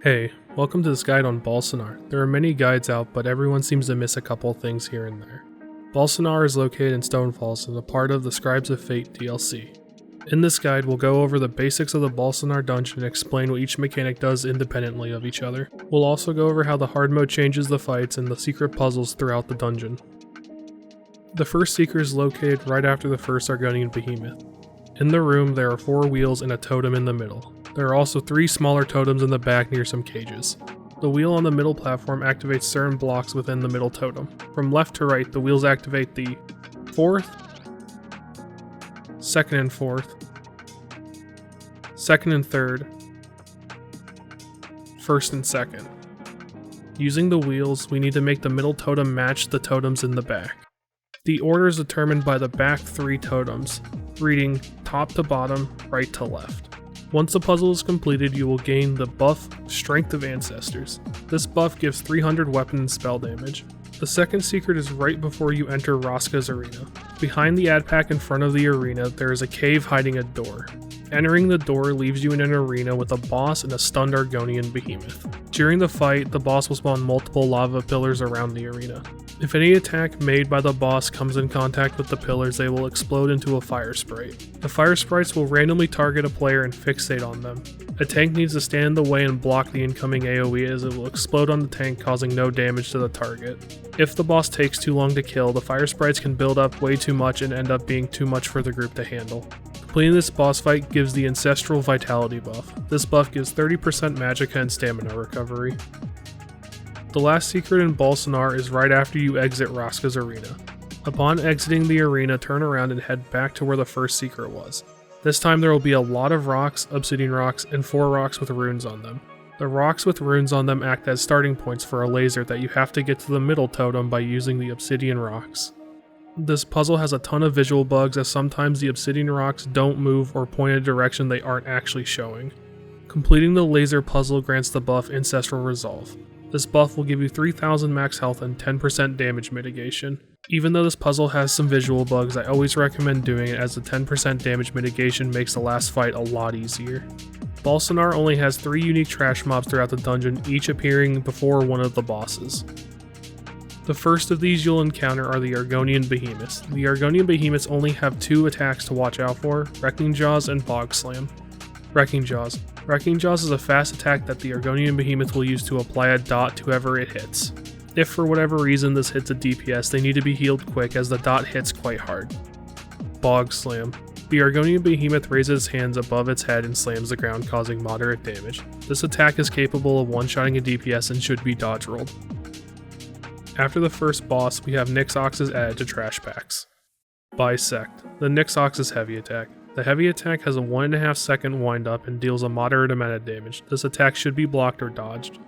Hey, welcome to this guide on Bal Sunnar. There are many guides out, but everyone seems to miss a couple things here and there. Bal Sunnar is located in Stonefalls and a part of the Scribes of Fate DLC. In this guide, we'll go over the basics of the Bal Sunnar dungeon and explain what each mechanic does independently of each other. We'll also go over how the hard mode changes the fights and the secret puzzles throughout the dungeon. The first seeker is located right after the first Argonian behemoth. In the room, there are 4 wheels and a totem in the middle. There are also 3 smaller totems in the back near some cages. The wheel on the middle platform activates certain blocks within the middle totem. From left to right, the wheels activate the 4th, 2nd and 4th, 2nd and 3rd, 1st and 2nd. Using the wheels, we need to make the middle totem match the totems in the back. The order is determined by the back 3 totems, reading top to bottom, right to left. Once the puzzle is completed, you will gain the buff Strength of Ancestors. This buff gives 300 weapon and spell damage. The second secret is right before you enter Roksa's arena. Behind the ad pack in front of the arena, there is a cave hiding a door. Entering the door leaves you in an arena with a boss and a stunned Argonian behemoth. During the fight, the boss will spawn multiple lava pillars around the arena. If any attack made by the boss comes in contact with the pillars, they will explode into a fire sprite. The fire sprites will randomly target a player and fixate on them. A tank needs to stand in the way and block the incoming AoE as it will explode on the tank, causing no damage to the target. If the boss takes too long to kill, the fire sprites can build up way too much and end up being too much for the group to handle. Completing this boss fight gives the Ancestral Vitality buff. This buff gives 30% magicka and stamina recovery. The last secret in Bal Sunnar is right after you exit Roksa's arena. Upon exiting the arena, turn around and head back to where the first secret was. This time there will be a lot of rocks, obsidian rocks, and 4 rocks with runes on them. The rocks with runes on them act as starting points for a laser that you have to get to the middle totem by using the obsidian rocks. This puzzle has a ton of visual bugs as sometimes the obsidian rocks don't move or point in a direction they aren't actually showing. Completing the laser puzzle grants the buff Ancestral Resolve. This buff will give you 3000 max health and 10% damage mitigation. Even though this puzzle has some visual bugs, I always recommend doing it as the 10% damage mitigation makes the last fight a lot easier. Bal Sunnar only has 3 unique trash mobs throughout the dungeon, each appearing before one of the bosses. The first of these you'll encounter are the Argonian behemoths. The Argonian behemoths only have 2 attacks to watch out for, Wrecking Jaws and Bog Slam. Wrecking Jaws. Wrecking Jaws is a fast attack that the Argonian behemoth will use to apply a dot to whoever it hits. If for whatever reason this hits a DPS, they need to be healed quick as the dot hits quite hard. Bog Slam. The Argonian behemoth raises its hands above its head and slams the ground, causing moderate damage. This attack is capable of one-shotting a DPS and should be dodge rolled. After the first boss, we have Nyx Oxes added to trash packs. Bisect. The Nyx Oxes heavy attack. The heavy attack has a 1.5 second wind up and deals a moderate amount of damage. This attack should be blocked or dodged.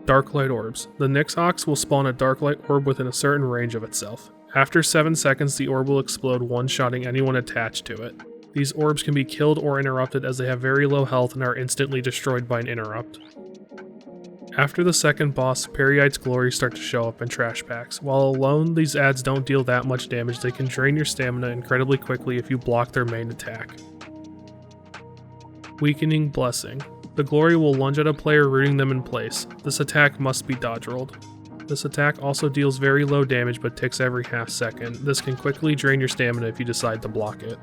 Dark Light Orbs. The Nyx Ox will spawn a Dark Light Orb within a certain range of itself. After 7 seconds, the orb will explode, one-shotting anyone attached to it. These orbs can be killed or interrupted as they have very low health and are instantly destroyed by an interrupt. After the second boss, Peryite's glories start to show up in trash packs. While alone, these adds don't deal that much damage, they can drain your stamina incredibly quickly if you block their main attack. Weakening Blessing. The glory will lunge at a player, rooting them in place. This attack must be dodge rolled. This attack also deals very low damage but ticks every half second. This can quickly drain your stamina if you decide to block it.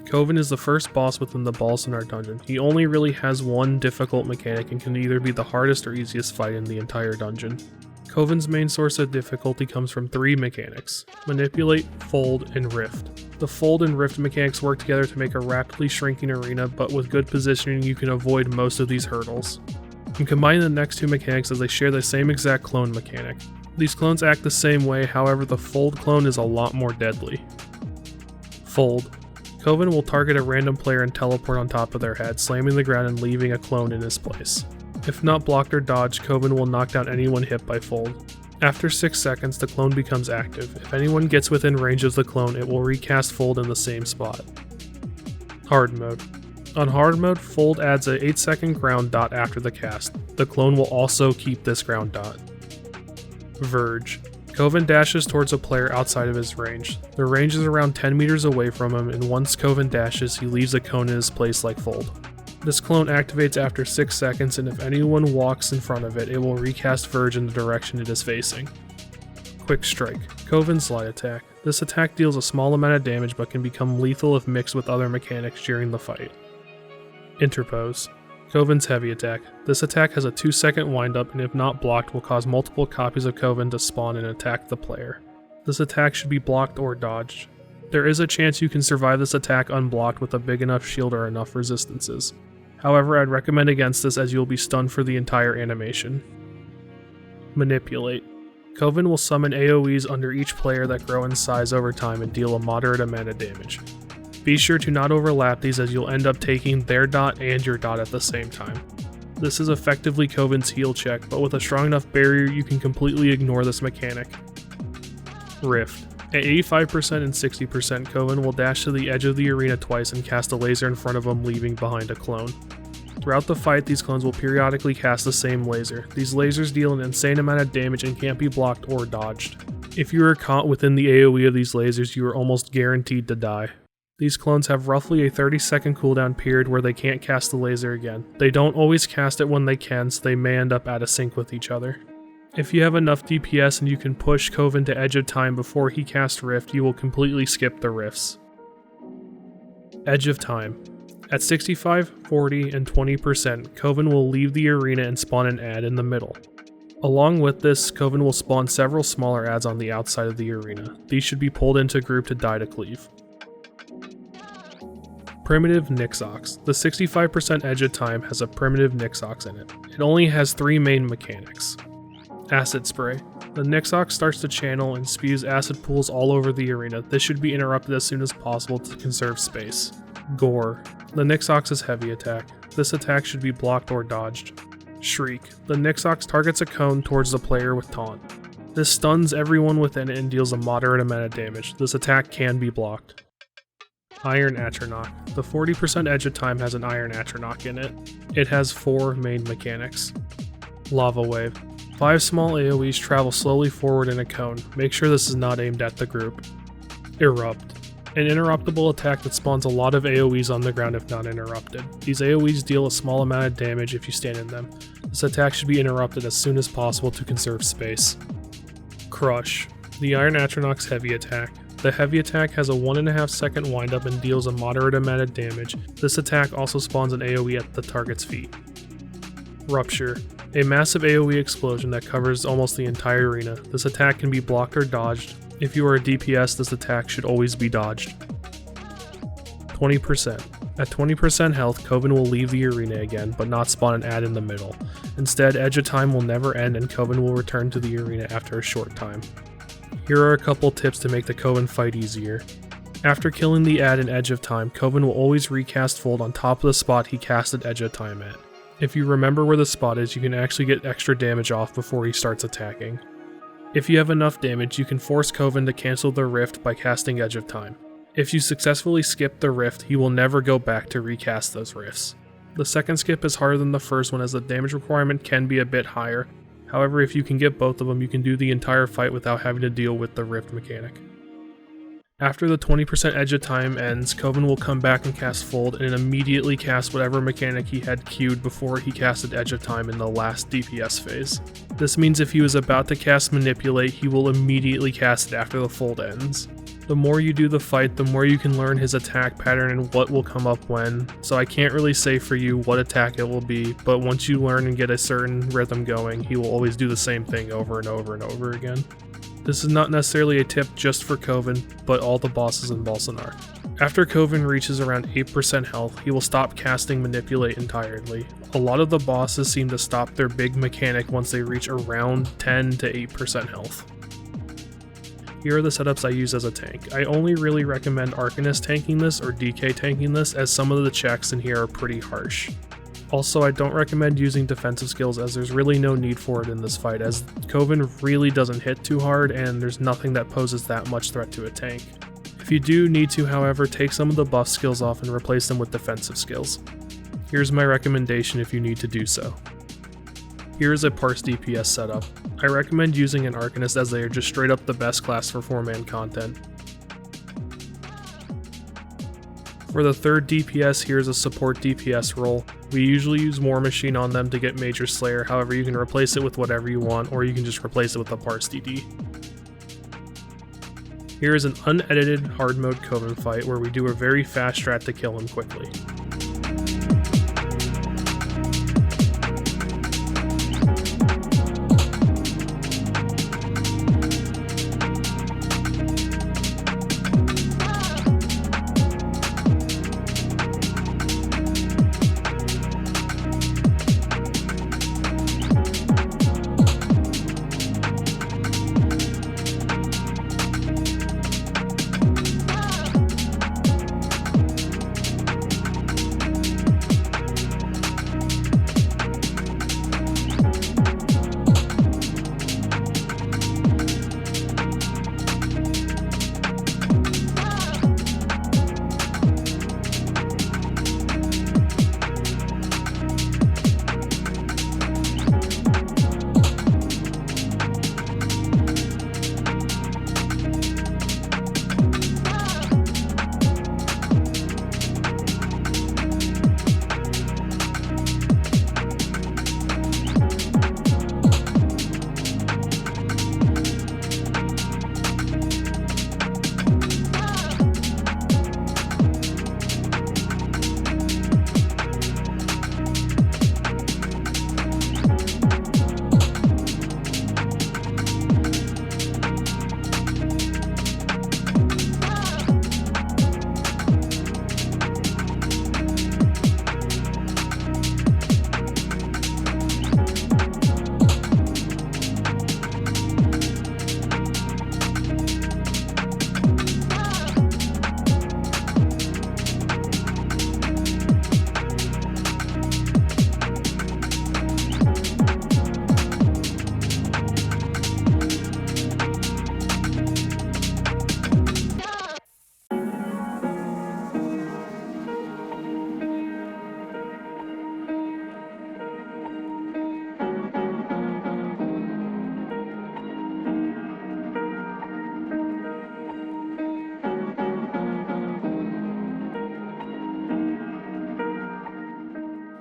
Kovan is the first boss within the Bal Sunnar dungeon. He only really has one difficult mechanic and can either be the hardest or easiest fight in the entire dungeon. Kovan's main source of difficulty comes from 3 mechanics: Manipulate, Fold, and Rift. The Fold and Rift mechanics work together to make a rapidly shrinking arena, but with good positioning you can avoid most of these hurdles. I'm combining the next 2 mechanics as they share the same exact clone mechanic. These clones act the same way, however the Fold clone is a lot more deadly. Fold. Kovan will target a random player and teleport on top of their head, slamming the ground and leaving a clone in his place. If not blocked or dodged, Kovan will knock down anyone hit by Fold. After 6 seconds, the clone becomes active. If anyone gets within range of the clone, it will recast Fold in the same spot. Hard Mode. On Hard Mode, Fold adds a 8-second ground dot after the cast. The clone will also keep this ground dot. Verge. Kovan dashes towards a player outside of his range. The range is around 10 meters away from him, and once Kovan dashes, he leaves a cone in his place like Fold. This clone activates after 6 seconds, and if anyone walks in front of it, it will recast Verge in the direction it is facing. Quick Strike, Kovan slide attack. This attack deals a small amount of damage but can become lethal if mixed with other mechanics during the fight. Interpose, Kovan's heavy attack. This attack has a 2-second windup and if not blocked will cause multiple copies of Kovan to spawn and attack the player. This attack should be blocked or dodged. There is a chance you can survive this attack unblocked with a big enough shield or enough resistances. However, I'd recommend against this as you'll be stunned for the entire animation. Manipulate. Kovan will summon AoEs under each player that grow in size over time and deal a moderate amount of damage. Be sure to not overlap these as you'll end up taking their dot and your dot at the same time. This is effectively Kovan's heal check, but with a strong enough barrier you can completely ignore this mechanic. Rift. At 85% and 60%, Kovan will dash to the edge of the arena twice and cast a laser in front of him, leaving behind a clone. Throughout the fight, these clones will periodically cast the same laser. These lasers deal an insane amount of damage and can't be blocked or dodged. If you are caught within the AoE of these lasers, you are almost guaranteed to die. These clones have roughly a 30-second cooldown period where they can't cast the laser again. They don't always cast it when they can, so they may end up out of sync with each other. If you have enough DPS and you can push Kovan to Edge of Time before he casts Rift, you will completely skip the rifts. Edge of Time. At 65, 40, and 20%, Kovan will leave the arena and spawn an ad in the middle. Along with this, Kovan will spawn several smaller ads on the outside of the arena. These should be pulled into a group to die to cleave. Primitive Nixox. The 65% Edge of Time has a primitive Nixox in it. It only has 3 main mechanics. Acid Spray. The Nixox starts to channel and spews acid pools all over the arena. This should be interrupted as soon as possible to conserve space. Gore. The Nixox's heavy attack. This attack should be blocked or dodged. Shriek. The Nixox targets a cone towards the player with taunt. This stuns everyone within it and deals a moderate amount of damage. This attack can be blocked. Iron Atronach. The 40% Edge of Time has an Iron Atronach in it. It has 4 main mechanics. Lava Wave. 5 small AoEs travel slowly forward in a cone. Make sure this is not aimed at the group. Erupt. An interruptible attack that spawns a lot of AoEs on the ground if not interrupted. These AoEs deal a small amount of damage if you stand in them. This attack should be interrupted as soon as possible to conserve space. Crush. The Iron Atronach's heavy attack. The heavy attack has a 1.5 second windup and deals a moderate amount of damage. This attack also spawns an AoE at the target's feet. Rupture. A massive AoE explosion that covers almost the entire arena. This attack can be blocked or dodged. If you are a DPS, this attack should always be dodged. 20%. At 20% health, Kovan will leave the arena again, but not spawn an ad in the middle. Instead, Edge of Time will never end and Kovan will return to the arena after a short time. Here are a couple tips to make the Kovan fight easier. After killing the ad in Edge of Time, Kovan will always recast Fold on top of the spot he casted Edge of Time at. If you remember where the spot is, you can actually get extra damage off before he starts attacking. If you have enough damage, you can force Kovan to cancel the Rift by casting Edge of Time. If you successfully skip the Rift, he will never go back to recast those rifts. The second skip is harder than the first one as the damage requirement can be a bit higher. However, if you can get both of them, you can do the entire fight without having to deal with the Rift mechanic. After the 20% Edge of Time ends, Kovan will come back and cast Fold and immediately cast whatever mechanic he had queued before he casted Edge of Time in the last DPS phase. This means if he was about to cast Manipulate, he will immediately cast it after the Fold ends. The more you do the fight, the more you can learn his attack pattern and what will come up when, so I can't really say for you what attack it will be, but once you learn and get a certain rhythm going, he will always do the same thing over and over and over again. This is not necessarily a tip just for Kovan, but all the bosses in Bal Sunnar. After Kovan reaches around 8% health, he will stop casting Manipulate entirely. A lot of the bosses seem to stop their big mechanic once they reach around 10 to 8% health. Here are the setups I use as a tank. I only really recommend Arcanist tanking this or DK tanking this, as some of the checks in here are pretty harsh. Also, I don't recommend using defensive skills as there's really no need for it in this fight, as Kovan really doesn't hit too hard and there's nothing that poses that much threat to a tank. If you do need to, however, take some of the buff skills off and replace them with defensive skills. Here's my recommendation if you need to do so. Here is a parse DPS setup. I recommend using an Arcanist as they are just straight up the best class for 4-man content. For the third DPS, here's a support DPS role. We usually use War Machine on them to get Major Slayer, however you can replace it with whatever you want, or you can just replace it with a Parse DD. Here is an unedited hard mode Kovan fight where we do a very fast strat to kill him quickly.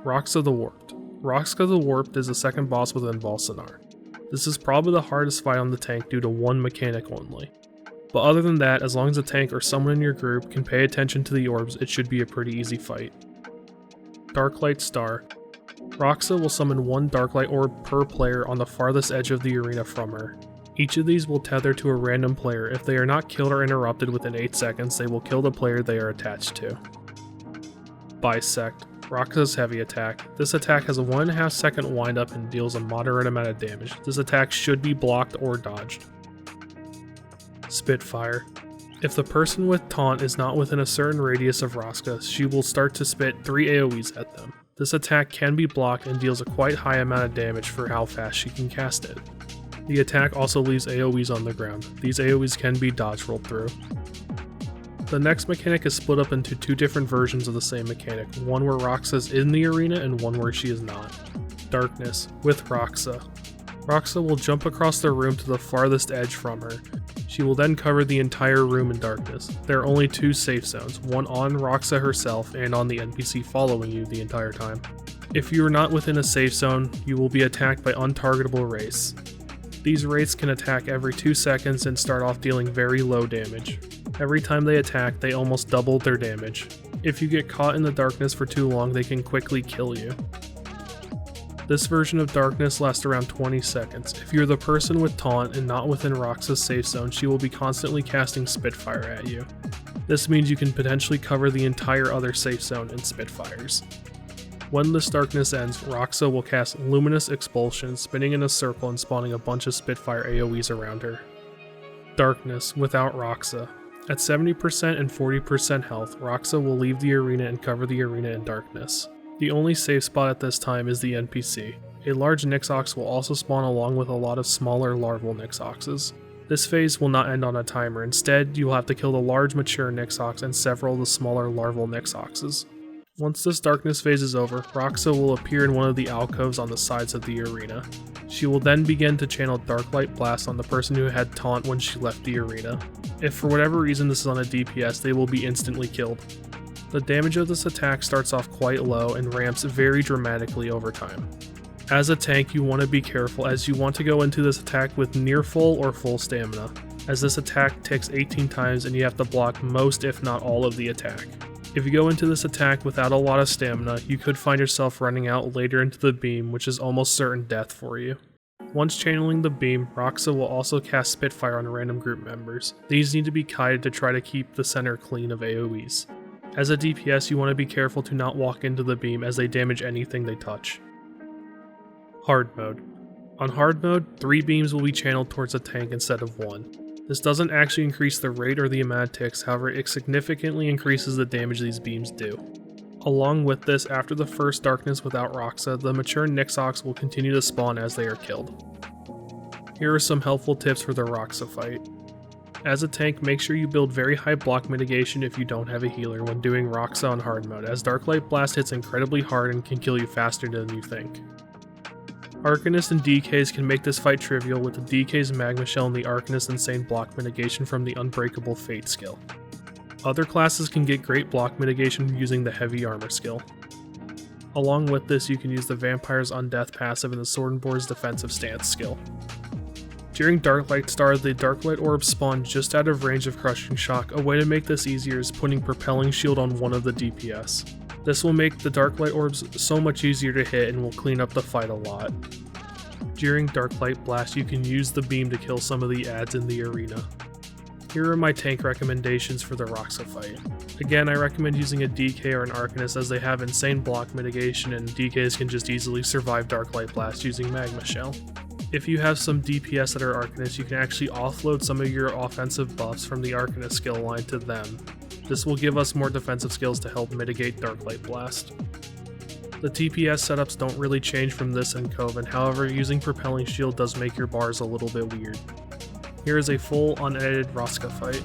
Roksa the Warped. Roksa the Warped is the second boss within Bal Sunnar. This is probably the hardest fight on the tank due to one mechanic only. But other than that, as long as the tank or someone in your group can pay attention to the orbs, it should be a pretty easy fight. Darklight Star. Roksa will summon one Darklight orb per player on the farthest edge of the arena from her. Each of these will tether to a random player. If they are not killed or interrupted within 8 seconds, they will kill the player they are attached to. Bisect. Roksa's heavy attack. This attack has a 1.5 second windup and deals a moderate amount of damage. This attack should be blocked or dodged. Spitfire. If the person with taunt is not within a certain radius of Roksa, she will start to spit 3 AoEs at them. This attack can be blocked and deals a quite high amount of damage for how fast she can cast it. The attack also leaves AoEs on the ground. These AoEs can be dodge rolled through. The next mechanic is split up into 2 different versions of the same mechanic, one where Roksa is in the arena and one where she is not. Darkness, with Roksa. Roksa will jump across the room to the farthest edge from her. She will then cover the entire room in darkness. There are only 2 safe zones, one on Roksa herself and on the NPC following you the entire time. If you are not within a safe zone, you will be attacked by untargetable wraiths. These wraiths can attack every 2 seconds and start off dealing very low damage. Every time they attack, they almost double their damage. If you get caught in the darkness for too long, they can quickly kill you. This version of darkness lasts around 20 seconds. If you're the person with taunt and not within Roksa's safe zone, she will be constantly casting Spitfire at you. This means you can potentially cover the entire other safe zone in Spitfires. When this darkness ends, Roksa will cast Luminous Expulsion, spinning in a circle and spawning a bunch of Spitfire AoEs around her. Darkness, without Roksa. At 70% and 40% health, Roksa will leave the arena and cover the arena in darkness. The only safe spot at this time is the NPC. A large Nixox will also spawn along with a lot of smaller larval Nixoxes. This phase will not end on a timer. Instead, you will have to kill the large mature Nixox and several of the smaller larval Nixoxes. Once this darkness phase is over, Roksa will appear in one of the alcoves on the sides of the arena. She will then begin to channel Darklight Blast on the person who had taunt when she left the arena. If for whatever reason this is on a DPS, they will be instantly killed. The damage of this attack starts off quite low and ramps very dramatically over time. As a tank, you want to be careful as you want to go into this attack with near full or full stamina, as this attack ticks 18 times and you have to block most if not all of the attack. If you go into this attack without a lot of stamina, you could find yourself running out later into the beam, which is almost certain death for you. Once channeling the beam, Roksa will also cast Spitfire on random group members. These need to be kited to try to keep the center clean of AoEs. As a DPS, you want to be careful to not walk into the beam as they damage anything they touch. Hard mode. On hard mode, 3 beams will be channeled towards a tank instead of 1. This doesn't actually increase the rate or the amount of ticks, however it significantly increases the damage these beams do. Along with this, after the first darkness without Roksa, the mature Nixox will continue to spawn as they are killed. Here are some helpful tips for the Roksa fight. As a tank, make sure you build very high block mitigation if you don't have a healer when doing Roksa on hard mode, as Dark Light Blast hits incredibly hard and can kill you faster than you think. Arcanists and DKs can make this fight trivial with the DK's Magma Shell and the Arcanist Insane block mitigation from the Unbreakable Fate skill. Other classes can get great block mitigation using the Heavy Armor skill. Along with this, you can use the Vampire's Undeath passive and the Sword and Boar's Defensive Stance skill. During Dark Light Star, the Dark Light Orbs spawn just out of range of Crushing Shock. A way to make this easier is putting Propelling Shield on one of the DPS. This will make the Dark Light Orbs so much easier to hit and will clean up the fight a lot. During Dark Light Blast, you can use the beam to kill some of the adds in the arena. Here are my tank recommendations for the Roksa fight. Again, I recommend using a DK or an Arcanist as they have insane block mitigation and DKs can just easily survive Dark Light Blast using Magma Shell. If you have some DPS that are Arcanists, you can actually offload some of your offensive buffs from the Arcanist skill line to them. This will give us more defensive skills to help mitigate Dark Light Blast. The TPS setups don't really change from this in Kovan, however using Propelling Shield does make your bars a little bit weird. Here is a full unedited Roksa fight.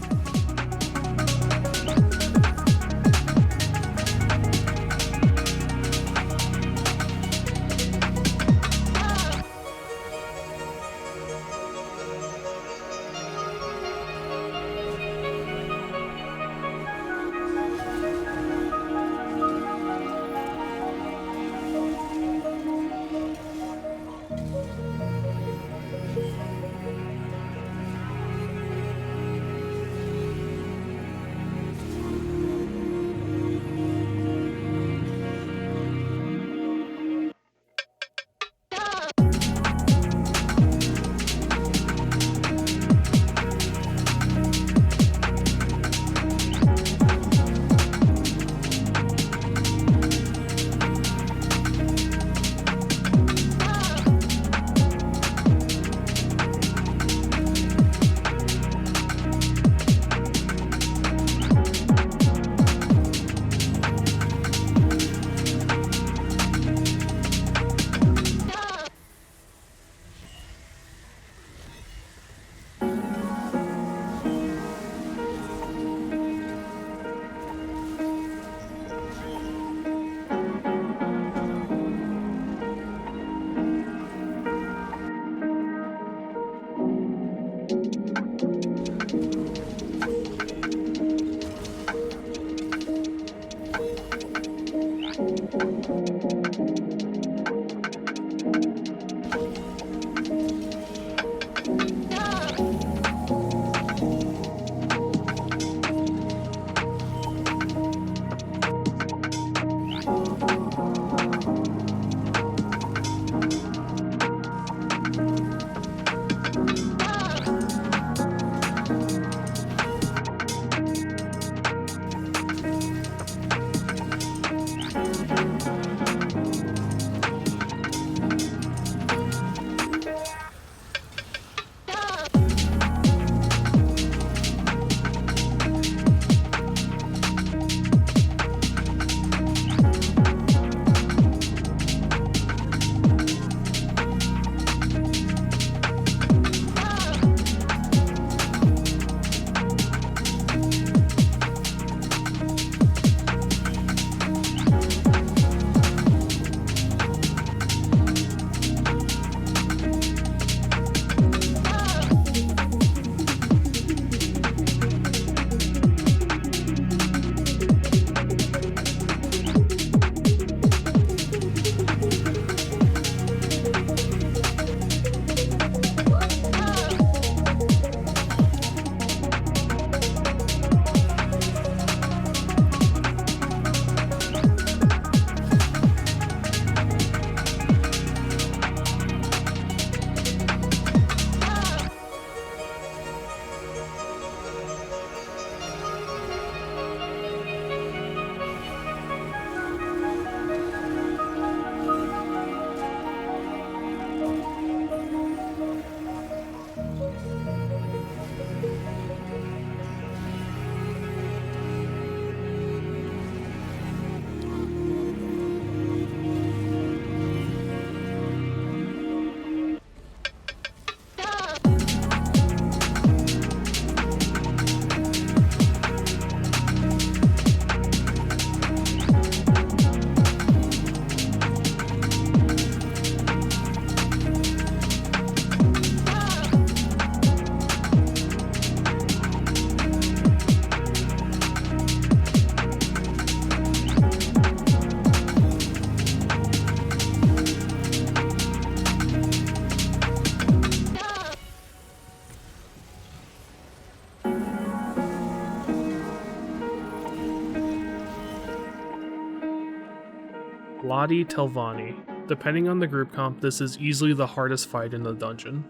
Lladi Telvanni. Depending on the group comp, this is easily the hardest fight in the dungeon.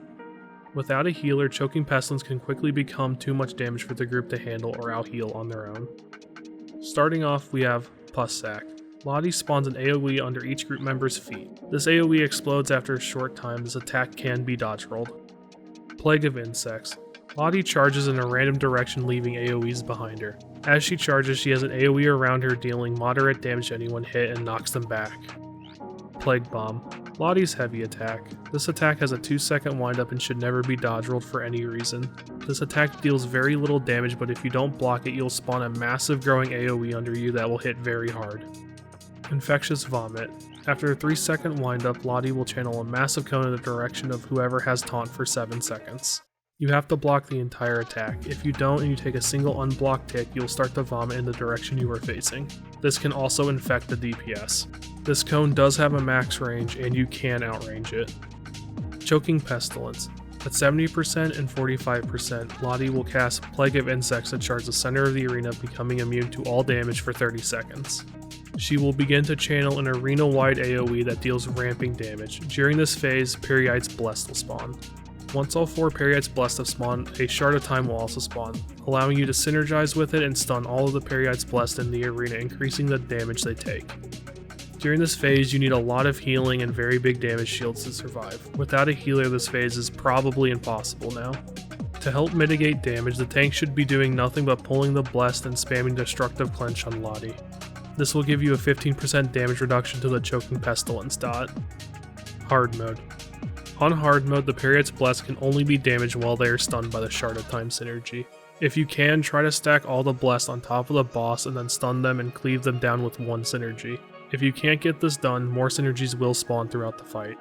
Without a healer, Choking Pestilence can quickly become too much damage for the group to handle or out-heal on their own. Starting off, we have Pus Sack. Lladi spawns an AoE under each group member's feet. This AoE explodes after a short time. This attack can be dodge rolled. Plague of Insects. Lladi charges in a random direction, leaving AoEs behind her. As she charges, she has an AoE around her, dealing moderate damage to anyone hit and knocks them back. Plague Bomb. Lladi's heavy attack. This attack has a 2-second windup and should never be dodge rolled for any reason. This attack deals very little damage, but if you don't block it, you'll spawn a massive growing AoE under you that will hit very hard. Infectious Vomit. After a 3-second windup, Lladi will channel a massive cone in the direction of whoever has taunt for 7 seconds. You have to block the entire attack. If you don't and you take a single unblocked tick, you'll start to vomit in the direction you are facing. This can also infect the DPS. This cone does have a max range and you can outrange it. Choking Pestilence. At 70% and 45%, Lladi will cast Plague of Insects that charge the center of the arena, becoming immune to all damage for 30 seconds. She will begin to channel an arena-wide AoE that deals ramping damage. During this phase, Periite's Blessed will spawn. Once all 4 Periite's Blessed have spawned, a Shard of Time will also spawn, allowing you to synergize with it and stun all of the Periite's Blessed in the arena, increasing the damage they take. During this phase, you need a lot of healing and very big damage shields to survive. Without a healer, this phase is probably impossible now. To help mitigate damage, the tank should be doing nothing but pulling the Blessed and spamming Destructive Clench on Lladi. This will give you a 15% damage reduction to the Choking Pestilence dot. Hard Mode. On Hard Mode, the Periite's Blessed can only be damaged while they are stunned by the Shard of Time synergy. If you can, try to stack all the Blessed on top of the boss and then stun them and cleave them down with one synergy. If you can't get this done, more synergies will spawn throughout the fight.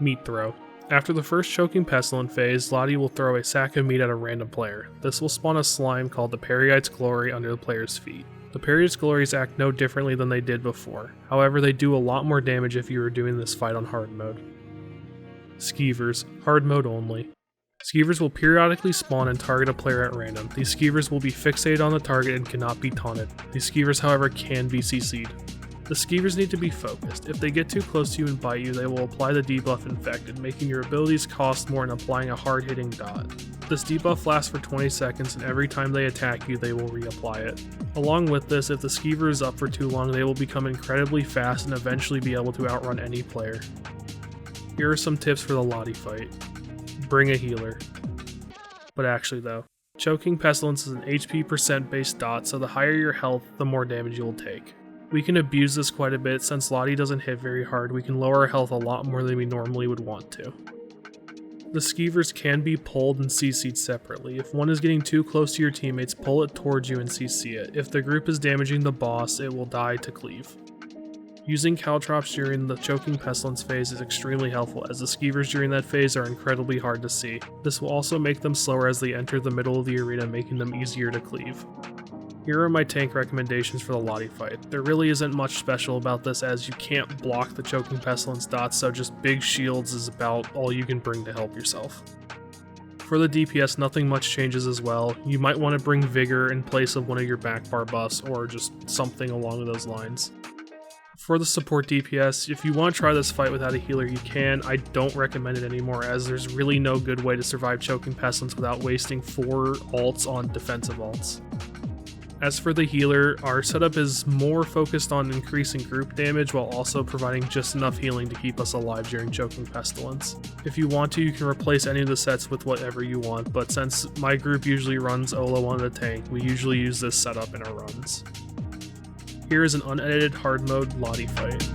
Meat Throw. After the first Choking Pestilence phase, Lladi will throw a sack of meat at a random player. This will spawn a slime called the Periite's Glory under the player's feet. The Periite's Glories act no differently than they did before. However, they do a lot more damage if you are doing this fight on Hard Mode. Skeevers. Hard Mode only. Skeevers will periodically spawn and target a player at random. These Skeevers will be fixated on the target and cannot be taunted. These Skeevers, however, can be CC'd. The Skeevers need to be focused. If they get too close to you and bite you, they will apply the debuff Infected, making your abilities cost more and applying a hard-hitting dot. This debuff lasts for 20 seconds, and every time they attack you, they will reapply it. Along with this, if the Skeever is up for too long, they will become incredibly fast and eventually be able to outrun any player. Here are some tips for the Lladi fight. Bring a healer. But actually though, Choking Pestilence is an HP percent based dot, so the higher your health, the more damage you will take. We can abuse this quite a bit. Since Lladi doesn't hit very hard, we can lower our health a lot more than we normally would want to. The Skeevers can be pulled and CC'd separately. If one is getting too close to your teammates, pull it towards you and CC it. If the group is damaging the boss, it will die to cleave. Using caltrops during the Choking Pestilence phase is extremely helpful, as the Skeevers during that phase are incredibly hard to see. This will also make them slower as they enter the middle of the arena, making them easier to cleave. Here are my tank recommendations for the Lladi fight. There really isn't much special about this, as you can't block the Choking Pestilence dots, so just big shields is about all you can bring to help yourself. For the DPS, nothing much changes as well. You might want to bring Vigor in place of one of your back bar buffs, or just something along those lines. For the support DPS, if you want to try this fight without a healer, you can. I don't recommend it anymore, as there's really no good way to survive Choking Pestilence without wasting 4 ults on defensive ults. As for the healer, our setup is more focused on increasing group damage while also providing just enough healing to keep us alive during Choking Pestilence. If you want to, you can replace any of the sets with whatever you want, but since my group usually runs Olo on the tank, we usually use this setup in our runs. Here is an unedited Hard Mode Lladi fight.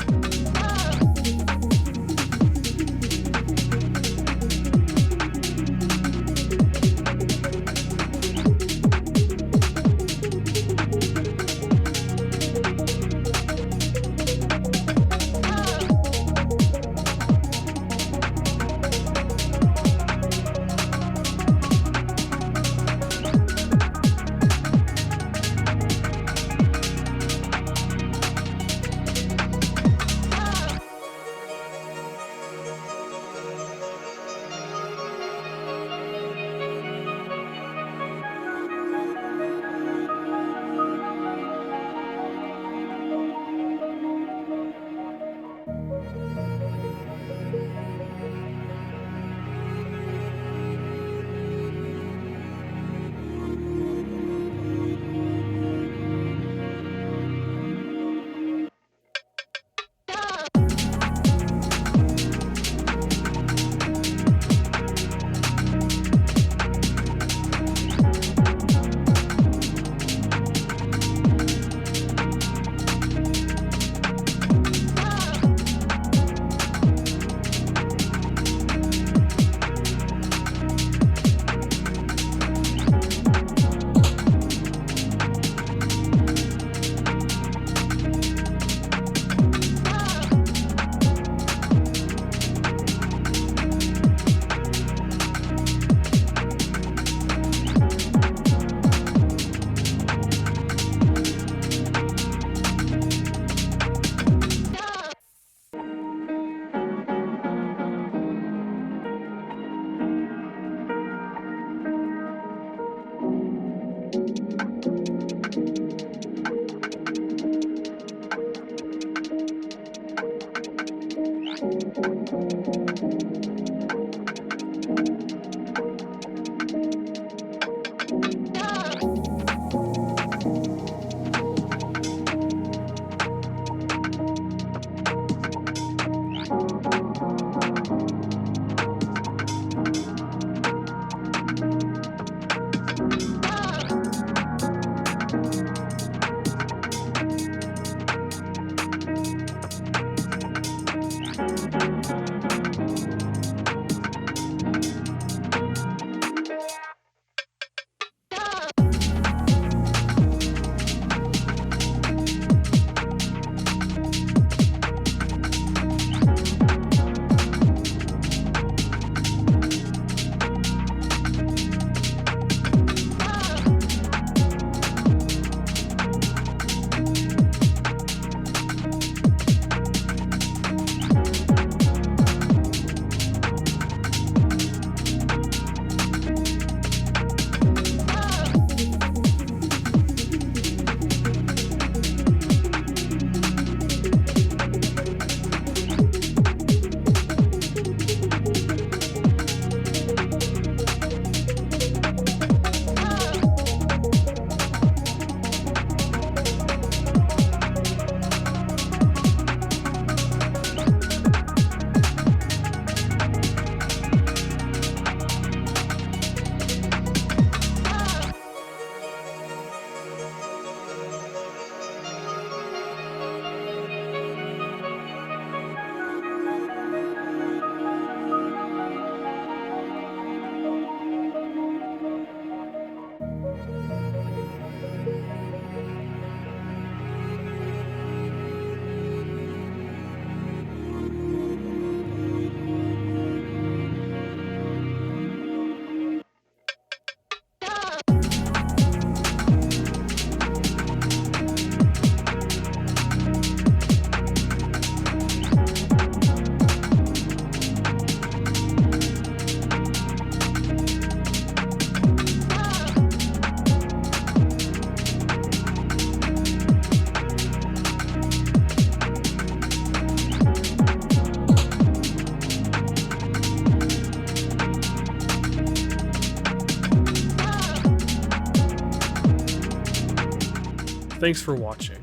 Thanks for watching.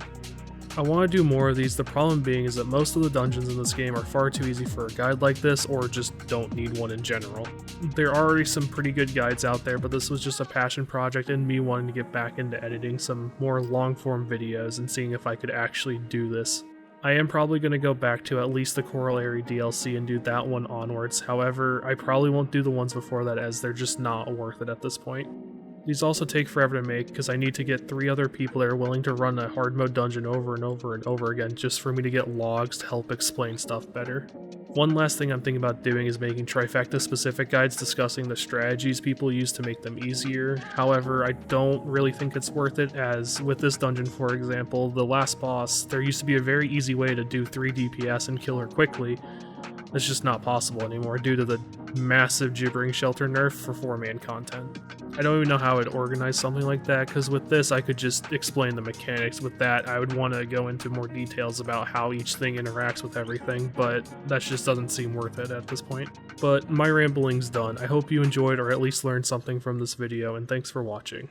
I want to do more of these, the problem being is that most of the dungeons in this game are far too easy for a guide like this, or just don't need one in general. There are already some pretty good guides out there, but this was just a passion project and me wanting to get back into editing some more long-form videos and seeing if I could actually do this. I am probably going to go back to at least the Corollary DLC and do that one onwards, however, I probably won't do the ones before that as they're just not worth it at this point. These also take forever to make because I need to get 3 other people that are willing to run a hard mode dungeon over and over and over again just for me to get logs to help explain stuff better. One last thing I'm thinking about doing is making trifecta specific guides discussing the strategies people use to make them easier. However, I don't really think it's worth it, as with this dungeon for example, the last boss, there used to be a very easy way to do 3 DPS and kill her quickly. That's just not possible anymore due to the massive gibbering shelter nerf for 4-man content. I don't even know how I'd organize something like that, because with this I could just explain the mechanics. With that I would want to go into more details about how each thing interacts with everything, but that just doesn't seem worth it at this point. But my rambling's done. I hope you enjoyed or at least learned something from this video, and thanks for watching.